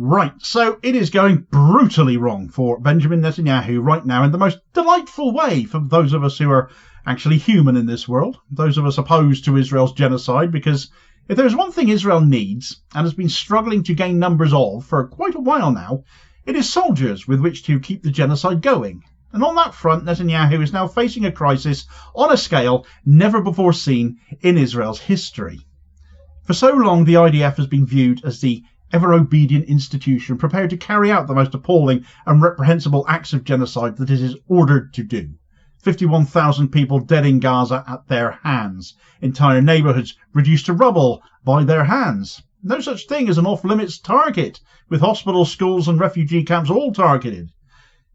Right, so it is going brutally wrong for Benjamin Netanyahu right now in the most delightful way for those of us who are actually human in this world, those of us opposed to Israel's genocide, because if there's one thing Israel needs, and has been struggling to gain numbers of for quite a while now, it is soldiers with which to keep the genocide going. And on that front, Netanyahu is now facing a crisis on a scale never before seen in Israel's history. For so long, the IDF has been viewed as the ever-obedient institution prepared to carry out the most appalling and reprehensible acts of genocide that it is ordered to do. 51,000 people dead in Gaza at their hands. Entire neighbourhoods reduced to rubble by their hands. No such thing as an off-limits target, with hospitals, schools and refugee camps all targeted.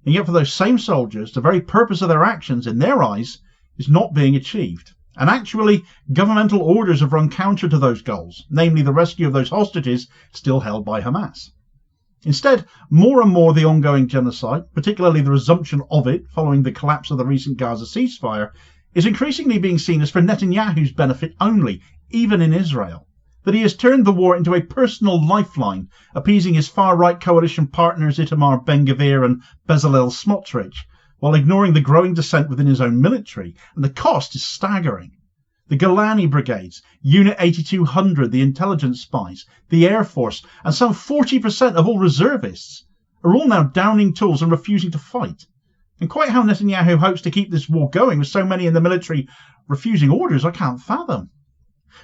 And yet for those same soldiers, the very purpose of their actions, in their eyes, is not being achieved. And actually, governmental orders have run counter to those goals, namely the rescue of those hostages still held by Hamas. Instead, more and more the ongoing genocide, particularly the resumption of it following the collapse of the recent Gaza ceasefire, is increasingly being seen as for Netanyahu's benefit only, even in Israel. That he has turned the war into a personal lifeline, appeasing his far-right coalition partners Itamar Ben-Gvir and Bezalel Smotrich, while ignoring the growing dissent within his own military, and the cost is staggering. The Golani Brigades, Unit 8200, the intelligence spies, the Air Force, and some 40% of all reservists are all now downing tools and refusing to fight. And quite how Netanyahu hopes to keep this war going with so many in the military refusing orders, I can't fathom.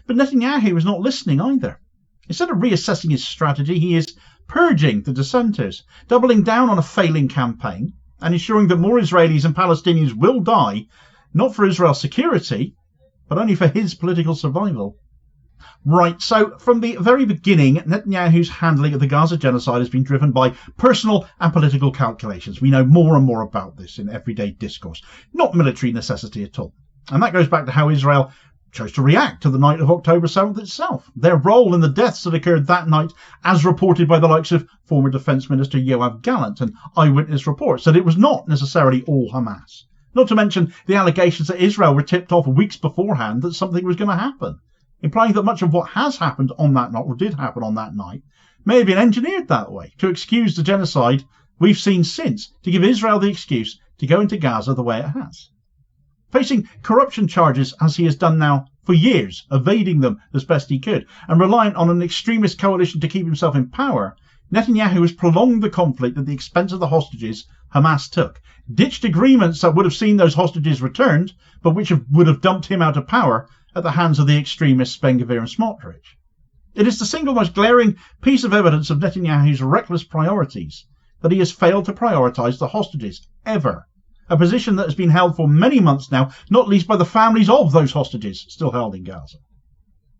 But Netanyahu is not listening either. Instead of reassessing his strategy, he is purging the dissenters, doubling down on a failing campaign, and ensuring that more Israelis and Palestinians will die, not for Israel's security, but only for his political survival. Right, so from the very beginning, Netanyahu's handling of the Gaza genocide has been driven by personal and political calculations. We know more and more about this in everyday discourse, not military necessity at all. And that goes back to how Israel chose to react to the night of October 7th itself. Their role in the deaths that occurred that night, as reported by the likes of former Defence Minister Yoav Gallant and eyewitness reports, that it was not necessarily all Hamas. Not to mention the allegations that Israel were tipped off weeks beforehand that something was going to happen, implying that much of what has happened on that night, or did happen on that night, may have been engineered that way to excuse the genocide we've seen since, to give Israel the excuse to go into Gaza the way it has. Facing corruption charges as he has done now for years, evading them as best he could, and reliant on an extremist coalition to keep himself in power, Netanyahu has prolonged the conflict at the expense of the hostages Hamas took, ditched agreements that would have seen those hostages returned, but which would have dumped him out of power at the hands of the extremists Ben-Gvir and Smotrich. It is the single most glaring piece of evidence of Netanyahu's reckless priorities that he has failed to prioritise the hostages, ever. A position that has been held for many months now, not least by the families of those hostages still held in Gaza.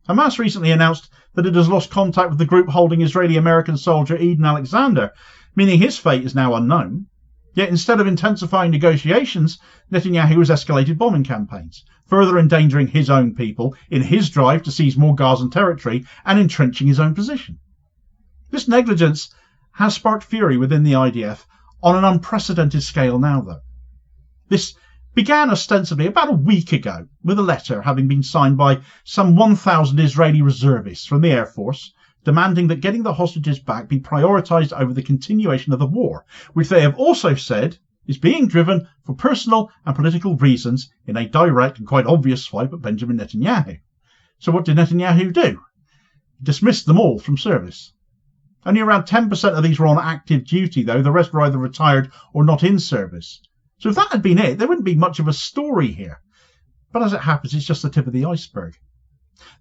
Hamas recently announced that it has lost contact with the group holding Israeli-American soldier Eden Alexander, meaning his fate is now unknown. Yet instead of intensifying negotiations, Netanyahu has escalated bombing campaigns, further endangering his own people in his drive to seize more Gazan territory and entrenching his own position. This negligence has sparked fury within the IDF on an unprecedented scale now, though. This began ostensibly about a week ago with a letter having been signed by some 1,000 Israeli reservists from the Air Force, demanding that getting the hostages back be prioritised over the continuation of the war, which they have also said is being driven for personal and political reasons in a direct and quite obvious swipe at Benjamin Netanyahu. So what did Netanyahu do? He dismissed them all from service. Only around 10% of these were on active duty, though. The rest were either retired or not in service. So if that had been it, there wouldn't be much of a story here. But as it happens, it's just the tip of the iceberg.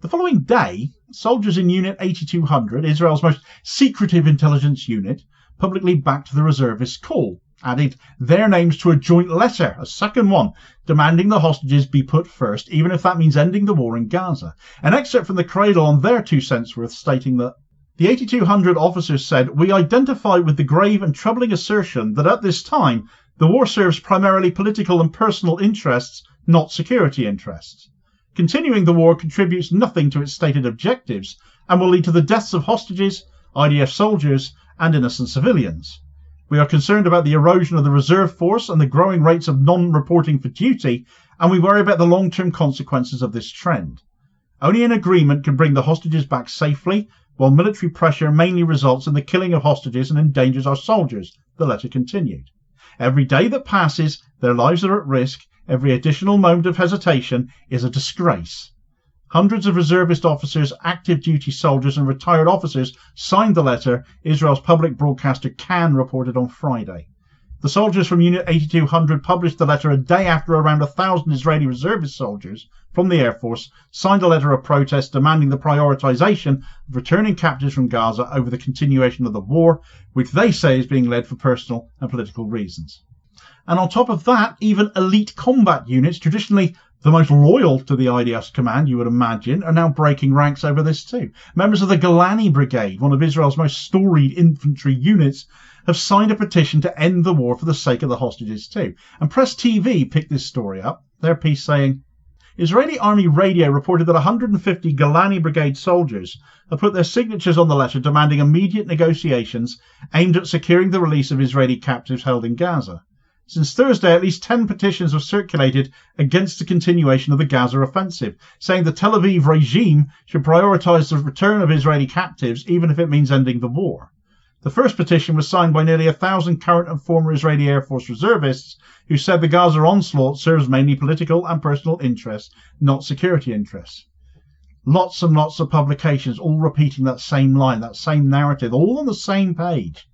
The following day, soldiers in Unit 8200, Israel's most secretive intelligence unit, publicly backed the reservists' call, added their names to a joint letter, a second one, demanding the hostages be put first, even if that means ending the war in Gaza. An excerpt from the Cradle on their 2 cents worth, stating that the 8200 officers said, "We identify with the grave and troubling assertion that at this time the war serves primarily political and personal interests, not security interests. Continuing the war contributes nothing to its stated objectives and will lead to the deaths of hostages, IDF soldiers, and innocent civilians. We are concerned about the erosion of the reserve force and the growing rates of non-reporting for duty, and we worry about the long-term consequences of this trend. Only an agreement can bring the hostages back safely, while military pressure mainly results in the killing of hostages and endangers our soldiers, the letter continued. Every day that passes, their lives are at risk. Every additional moment of hesitation is a disgrace. Hundreds of reservist officers, active duty soldiers and retired officers signed the letter, Israel's public broadcaster Kan reported on Friday. The soldiers from Unit 8200 published the letter a day after around 1,000 Israeli reservist soldiers from the Air Force signed a letter of protest demanding the prioritization of returning captives from Gaza over the continuation of the war, which they say is being led for personal and political reasons. And on top of that, even elite combat units, traditionally the most loyal to the IDF's command, you would imagine, are now breaking ranks over this too. Members of the Golani Brigade, one of Israel's most storied infantry units, have signed a petition to end the war for the sake of the hostages too. And Press TV picked this story up, their piece saying, Israeli Army radio reported that 150 Golani Brigade soldiers have put their signatures on the letter demanding immediate negotiations aimed at securing the release of Israeli captives held in Gaza. Since Thursday, at least 10 petitions have circulated against the continuation of the Gaza offensive, saying the Tel Aviv regime should prioritise the return of Israeli captives, even if it means ending the war. The first petition was signed by nearly 1,000 current and former Israeli Air Force reservists who said the Gaza onslaught serves mainly political and personal interests, not security interests. Lots and lots of publications all repeating that same line, that same narrative, all on the same page.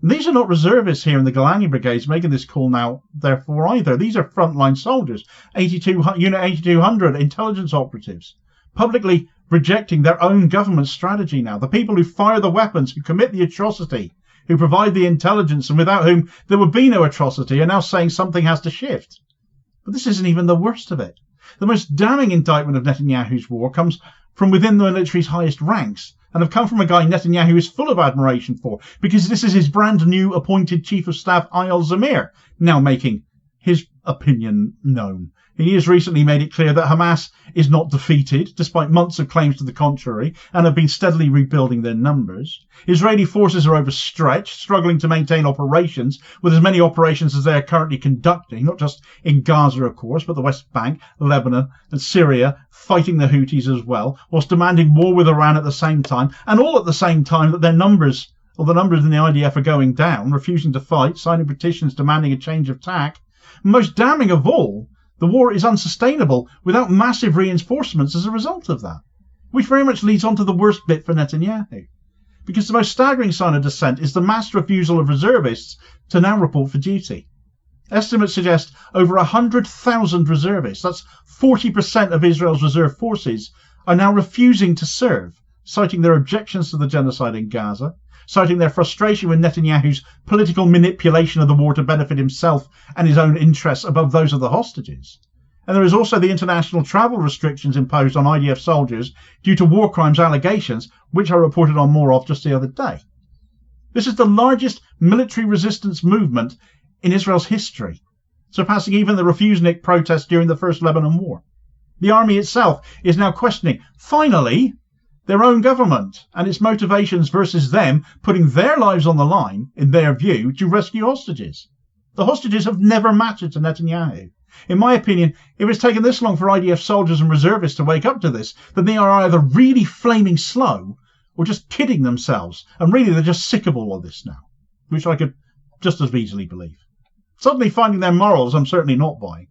These are not reservists here in the Golani Brigades making this call now, therefore, either. These are frontline soldiers, Unit 8200 intelligence operatives, publicly rejecting their own government strategy now. The people who fire the weapons, who commit the atrocity, who provide the intelligence, and without whom there would be no atrocity, are now saying something has to shift. But this isn't even the worst of it. The most damning indictment of Netanyahu's war comes from within the military's highest ranks, and have come from a guy Netanyahu is full of admiration for, because this is his brand new appointed Chief of Staff Eyal Zamir, now making his opinion known. He has recently made it clear that Hamas is not defeated, despite months of claims to the contrary, and have been steadily rebuilding their numbers. Israeli forces are overstretched, struggling to maintain operations, with as many operations as they are currently conducting, not just in Gaza, of course, but the West Bank, Lebanon, and Syria, fighting the Houthis as well, whilst demanding war with Iran at the same time, and all at the same time that their numbers, or the numbers in the IDF, are going down, refusing to fight, signing petitions demanding a change of tack. Most damning of all, the war is unsustainable without massive reinforcements as a result of that, which very much leads on to the worst bit for Netanyahu. Because the most staggering sign of dissent is the mass refusal of reservists to now report for duty. Estimates suggest over 100,000 reservists, that's 40% of Israel's reserve forces, are now refusing to serve, citing their objections to the genocide in Gaza, citing their frustration with Netanyahu's political manipulation of the war to benefit himself and his own interests above those of the hostages. And there is also the international travel restrictions imposed on IDF soldiers due to war crimes allegations, which I reported on more of just the other day. This is the largest military resistance movement in Israel's history, surpassing even the Refusnik protests during the First Lebanon War. The army itself is now questioning, finally, their own government and its motivations versus them putting their lives on the line, in their view, to rescue hostages. The hostages have never mattered to Netanyahu. In my opinion, if it's taken this long for IDF soldiers and reservists to wake up to this, then they are either really flaming slow or just kidding themselves, and really they're just sick of all of this now, which I could just as easily believe. Suddenly finding their morals, I'm certainly not buying.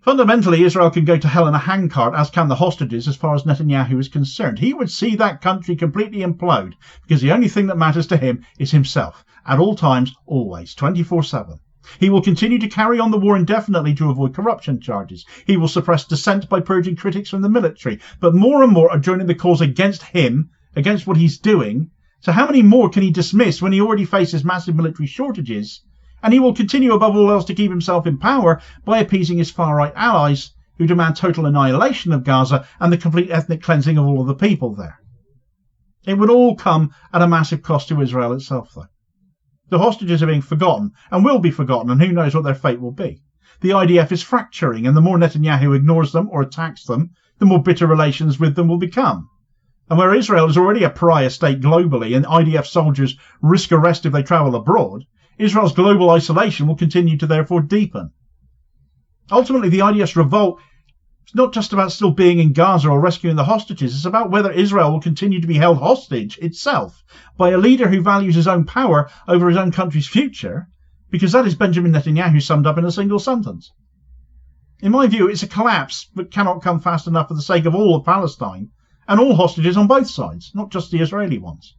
Fundamentally, Israel can go to hell in a handcart, as can the hostages, as far as Netanyahu is concerned. He would see that country completely implode, because the only thing that matters to him is himself, at all times, always, 24/7. He will continue to carry on the war indefinitely to avoid corruption charges. He will suppress dissent by purging critics from the military. But more and more are joining the cause against him, against what he's doing. So how many more can he dismiss when he already faces massive military shortages? And he will continue above all else to keep himself in power by appeasing his far-right allies who demand total annihilation of Gaza and the complete ethnic cleansing of all of the people there. It would all come at a massive cost to Israel itself, though. The hostages are being forgotten and will be forgotten, and who knows what their fate will be. The IDF is fracturing, and the more Netanyahu ignores them or attacks them, the more bitter relations with them will become. And where Israel is already a pariah state globally and IDF soldiers risk arrest if they travel abroad, Israel's global isolation will continue to therefore deepen. Ultimately, the IDF's revolt It's not just about still being in Gaza or rescuing the hostages. It's about whether Israel will continue to be held hostage itself by a leader who values his own power over his own country's future, because that is Benjamin Netanyahu summed up in a single sentence. In my view, it's a collapse that cannot come fast enough for the sake of all of Palestine and all hostages on both sides, not just the Israeli ones.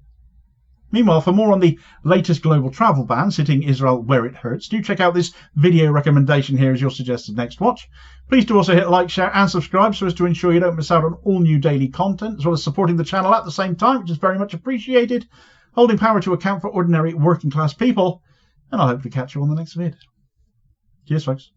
Meanwhile, for more on the latest global travel bans hitting Israel where it hurts, do check out this video recommendation here as your suggested next watch. Please do also hit like, share and subscribe so as to ensure you don't miss out on all new daily content, as well as supporting the channel at the same time, which is very much appreciated, holding power to account for ordinary working class people, and I'll hopefully catch you on the next vid. Cheers, folks.